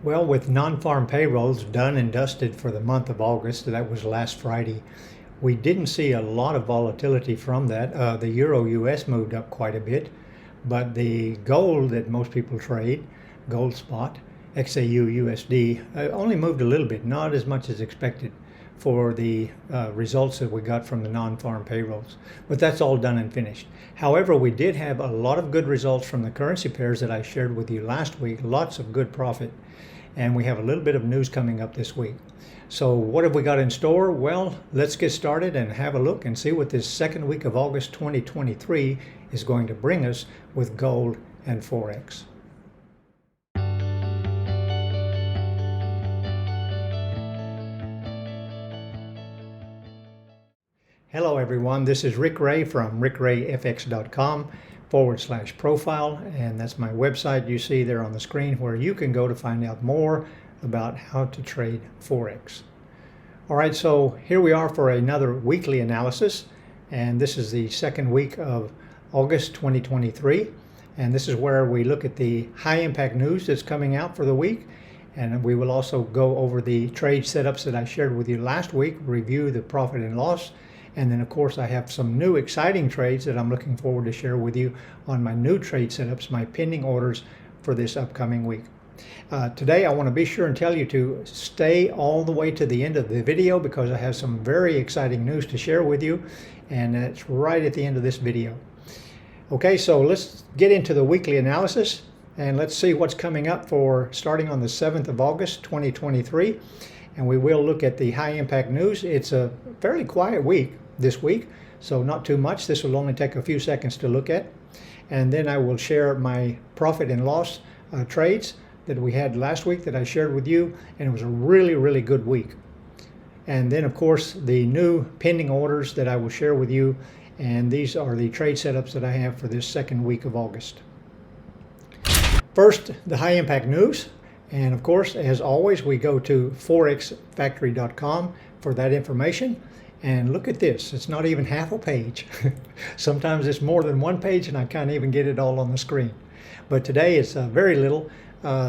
Well, with non-farm payrolls done and dusted for the month of August, that was last Friday, we didn't see a lot of volatility from that. The Euro US moved up quite a bit, but the gold that most people trade, gold spot, XAU USD, only moved a little bit, not as much as expected for the results that we got from the non-farm payrolls. But that's all done and finished. However, we did have a lot of good results from the currency pairs that I shared with you last week, lots of good profit. And we have a little bit of news coming up this week. So what have we got in store? Well, let's get started and have a look and see what this second week of August 2023 is going to bring us with gold and forex. Hello everyone, this is Rick Ray from rickrayfx.com/profile, and that's my website you see there on the screen where you can go to find out more about how to trade forex. All right, so here we are for another weekly analysis, and this is the second week of August 2023, and this is where we look at the high impact news that's coming out for the week, and we will also go over the trade setups that I shared with you last week, review the profit and loss. And then, of course, I have some new exciting trades that I'm looking forward to share with you on my new trade setups, my pending orders for this upcoming week. Today, I want to be sure and tell you to stay all the way to the end of the video because I have some very exciting news to share with you, and it's right at the end of this video. Okay, so let's get into the weekly analysis, and let's see what's coming up for starting on the 7th of August, 2023. And we will look at the high impact news. It's a fairly quiet week this week, so not too much. This will only take a few seconds to look at. And then I will share my profit and loss trades that we had last week that I shared with you, and it was a really, really good week. And then, of course, the new pending orders that I will share with you, and these are the trade setups that I have for this second week of August. First, the high impact news. And of course, as always, we go to forexfactory.com for that information. And look at this, it's not even half a page. Sometimes it's more than one page and I can't even get it all on the screen. But today it's very little.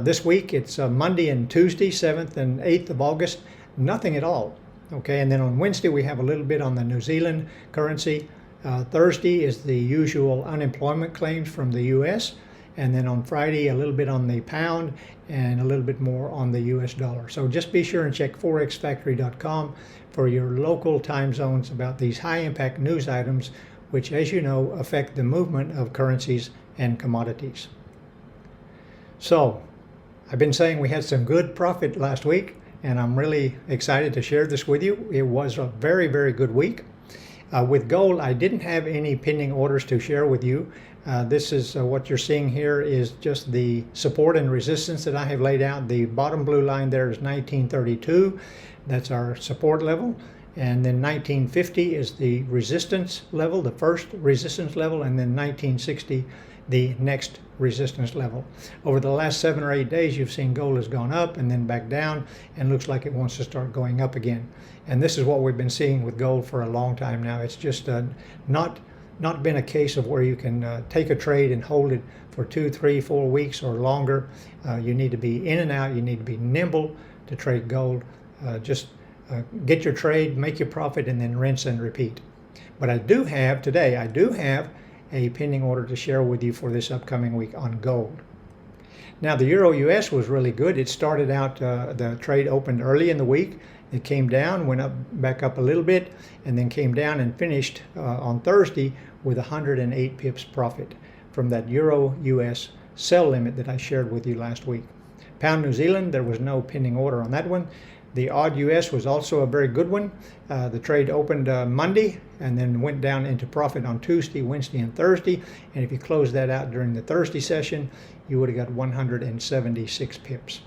This week it's Monday and Tuesday, 7th and 8th of August, nothing at all. Okay, and then on Wednesday we have a little bit on the New Zealand currency. Thursday is the usual unemployment claims from the US. And then on Friday, a little bit on the pound and a little bit more on the US dollar. So just be sure and check forexfactory.com for your local time zones about these high impact news items, which, as you know, affect the movement of currencies and commodities. So I've been saying we had some good profit last week, and I'm really excited to share this with you. It was a very, very good week. With gold, I didn't have any pending orders to share with you. This is what you're seeing here is just the support and resistance that I have laid out. The bottom blue line there is 1932. That's our support level. And then 1950 is the resistance level, the first resistance level, and then 1960, the next resistance level. Over the last 7 or 8 days, you've seen gold has gone up and then back down and looks like it wants to start going up again. And this is what we've been seeing with gold for a long time now. It's just not been a case of where you can take a trade and hold it for 2, 3, 4 weeks or longer. You need to be in and out. You need to be nimble to trade gold. Just get your trade, make your profit, and then rinse and repeat. But I do have a pending order to share with you for this upcoming week on gold. Now the Euro US was really good. It started out, the trade opened early in the week. It came down, went up, back up a little bit, and then came down and finished on Thursday with 108 pips profit from that Euro US sell limit that I shared with you last week. Pound New Zealand, there was no pending order on that one. The odd US was also a very good one. The trade opened Monday and then went down into profit on Tuesday, Wednesday, and Thursday. And if you close that out during the Thursday session, you would have got 176 pips.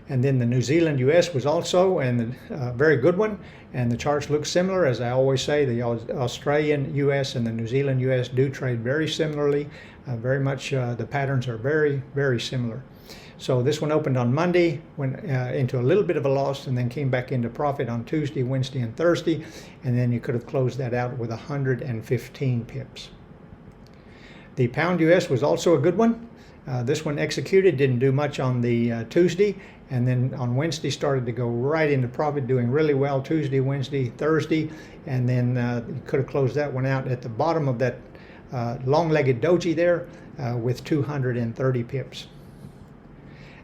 And then the New Zealand US was also a very good one. And the charts look similar. As I always say, the Australian US and the New Zealand US do trade very similarly. Very much the patterns are very, very similar. So this one opened on Monday, went into a little bit of a loss, and then came back into profit on Tuesday, Wednesday, and Thursday. And then you could have closed that out with 115 pips. The pound US was also a good one. This one executed, didn't do much on the Tuesday, and then on Wednesday started to go right into profit, doing really well Tuesday, Wednesday, Thursday, and then you could have closed that one out at the bottom of that long-legged doji there with 230 pips.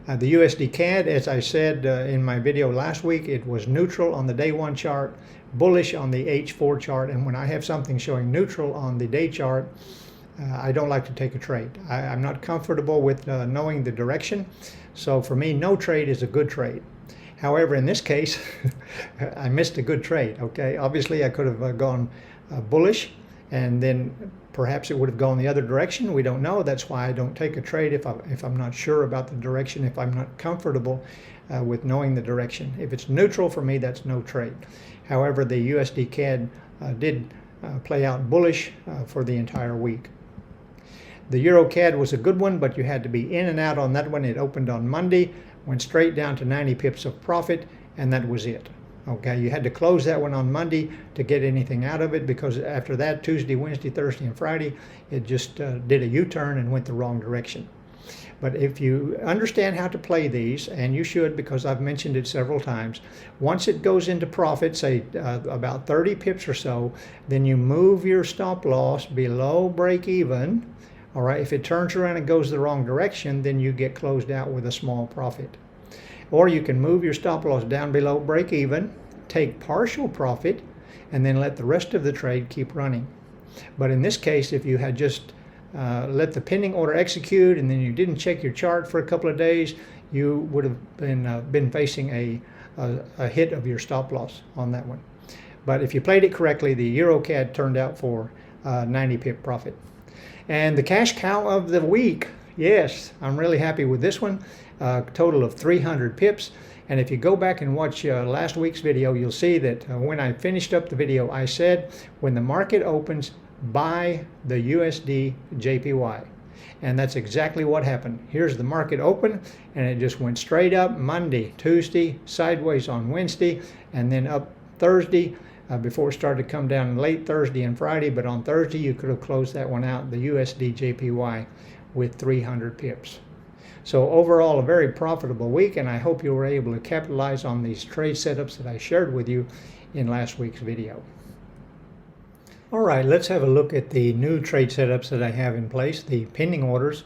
The USD CAD, as I said in my video last week, it was neutral on the day one chart, bullish on the H4 chart, and when I have something showing neutral on the day chart, I don't like to take a trade. I'm not comfortable with knowing the direction, so for me, no trade is a good trade. However, in this case, I missed a good trade, okay? Obviously, I could have gone bullish, and then perhaps it would have gone the other direction. We don't know. That's why I don't take a trade if I'm not sure about the direction, if I'm not comfortable with knowing the direction. If it's neutral for me, that's no trade. However, the USD CAD did play out bullish for the entire week. The Euro CAD was a good one, but you had to be in and out on that one. It opened on Monday, went straight down to 90 pips of profit, and that was it. Okay, you had to close that one on Monday to get anything out of it, because after that, Tuesday, Wednesday, Thursday, and Friday, it just did a U-turn and went the wrong direction. But if you understand how to play these, and you should, because I've mentioned it several times, once it goes into profit, say about 30 pips or so, then you move your stop loss below break even. All right, if it turns around and goes the wrong direction, then you get closed out with a small profit. Or you can move your stop loss down below break even, take partial profit, and then let the rest of the trade keep running. But in this case, if you had just let the pending order execute and then you didn't check your chart for a couple of days, you would have been facing a hit of your stop loss on that one. But if you played it correctly, the Euro CAD turned out for 90 pip profit. And the cash cow of the week, yes, I'm really happy with this one. Total of 300 pips. And if you go back and watch last week's video, you'll see that when I finished up the video, I said when the market opens, buy the USD JPY. And that's exactly what happened. Here's the market open, and it just went straight up Monday, Tuesday, sideways on Wednesday, and then up Thursday before it started to come down late Thursday and Friday. But on Thursday, you could have closed that one out, the USD JPY, with 300 pips. So overall, a very profitable week, and I hope you were able to capitalize on these trade setups that I shared with you in last week's video. All right, let's have a look at the new trade setups that I have in place, the pending orders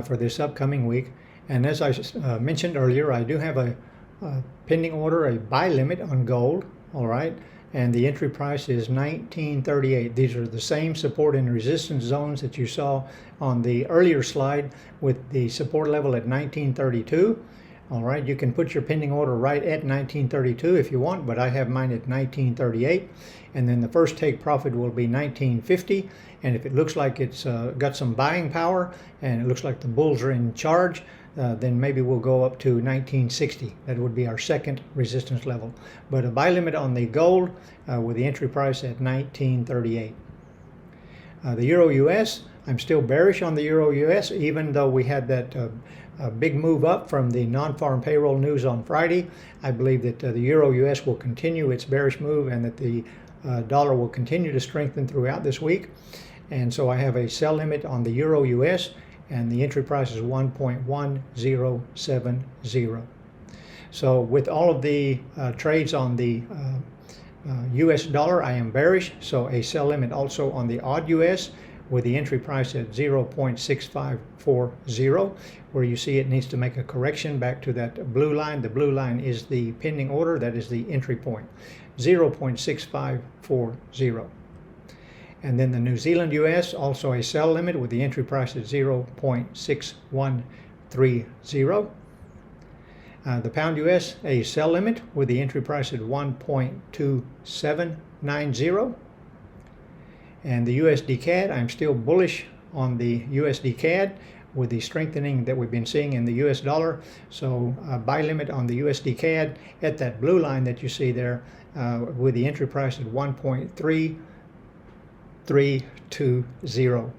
for this upcoming week. And as I mentioned earlier, I do have a pending order, a buy limit on gold, all right? And the entry price is $19.38. These are the same support and resistance zones that you saw on the earlier slide, with the support level at $19.32. All right, you can put your pending order right at $19.32 if you want, but I have mine at $19.38. And then the first take profit will be $19.50. And if it looks like it's got some buying power and it looks like the bulls are in charge, then maybe we'll go up to $19.60. That would be our second resistance level. But a buy limit on the gold with the entry price at $19.38. The Euro US, I'm still bearish on the Euro US, even though we had that big move up from the non-farm payroll news on Friday. I believe that the Euro US will continue its bearish move, and that the dollar will continue to strengthen throughout this week. And so I have a sell limit on the Euro US, and the entry price is 1.1070. So with all of the trades on the US dollar, I am bearish, so a sell limit also on the odd US with the entry price at 0.6540, where you see it needs to make a correction back to that blue line. The blue line is the pending order, that is the entry point, 0.6540. And then the New Zealand US, also a sell limit with the entry price at 0.6130. The pound US, a sell limit with the entry price at 1.2790. And the USD CAD, I'm still bullish on the USD CAD with the strengthening that we've been seeing in the US dollar. So buy limit on the USD CAD at that blue line that you see there with the entry price at 1.3320.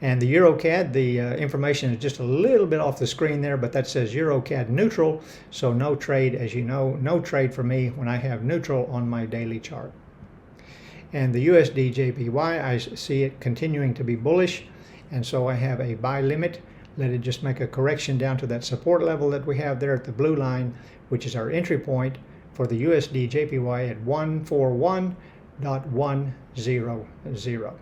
And the Euro CAD, the information is just a little bit off the screen there, but that says Euro CAD neutral. So no trade, as you know, no trade for me when I have neutral on my daily chart. And the USD JPY, I see it continuing to be bullish, and so I have a buy limit. Let it just make a correction down to that support level that we have there at the blue line, which is our entry point for the USD JPY at 141.100.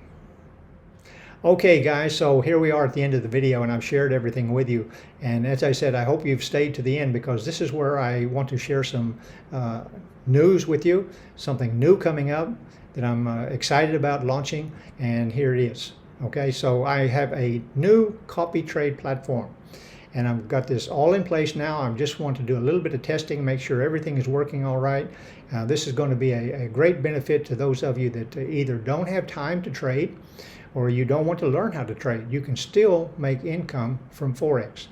Okay guys, so here we are at the end of the video, and I've shared everything with you. And as I said, I hope you've stayed to the end, because this is where I want to share some news with you, something new coming up that I'm excited about launching, and here it is. Okay, so I have a new copy trade platform, and I've got this all in place now. I just want to do a little bit of testing, make sure everything is working all right. This is going to be a great benefit to those of you that either don't have time to trade, or you don't want to learn how to trade. You can still make income from Forex.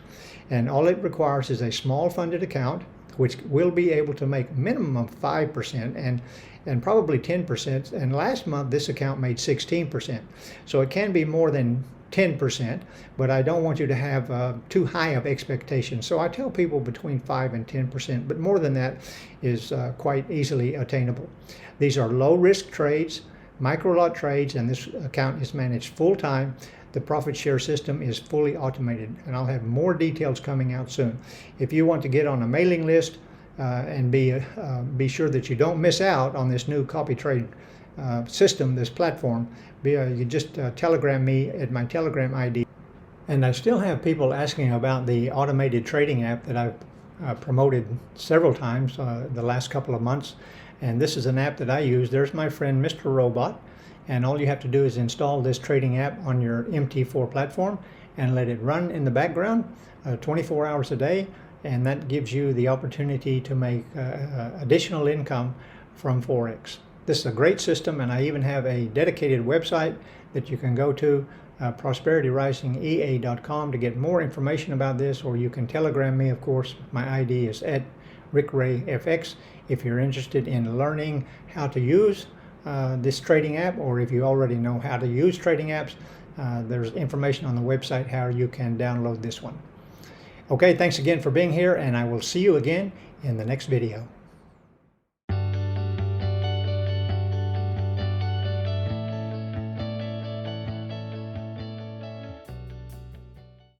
And all it requires is a small funded account, which will be able to make minimum of 5% and probably 10%. And last month, this account made 16%. So it can be more than 10%, but I don't want you to have too high of expectations. So I tell people between 5 and 10%, but more than that is quite easily attainable. These are low risk trades, micro lot trades, and this account is managed full-time. The profit share system is fully automated, and I'll have more details coming out soon. If you want to get on a mailing list and be sure that you don't miss out on this new copy trade system, this platform, you just telegram me at my Telegram ID. And I still have people asking about the automated trading app that I've promoted several times the last couple of months. And this is an app that I use. There's my friend Mr. Robot, and all you have to do is install this trading app on your MT4 platform and let it run in the background 24 hours a day, and that gives you the opportunity to make additional income from Forex. This is a great system, and I even have a dedicated website that you can go to, prosperityrisingea.com, to get more information about this, or you can telegram me, of course. My ID is at rickrayfx if you're interested in learning how to use this trading app, or if you already know how to use trading apps, there's information on the website how you can download this one. Okay, thanks again for being here, and I will see you again in the next video.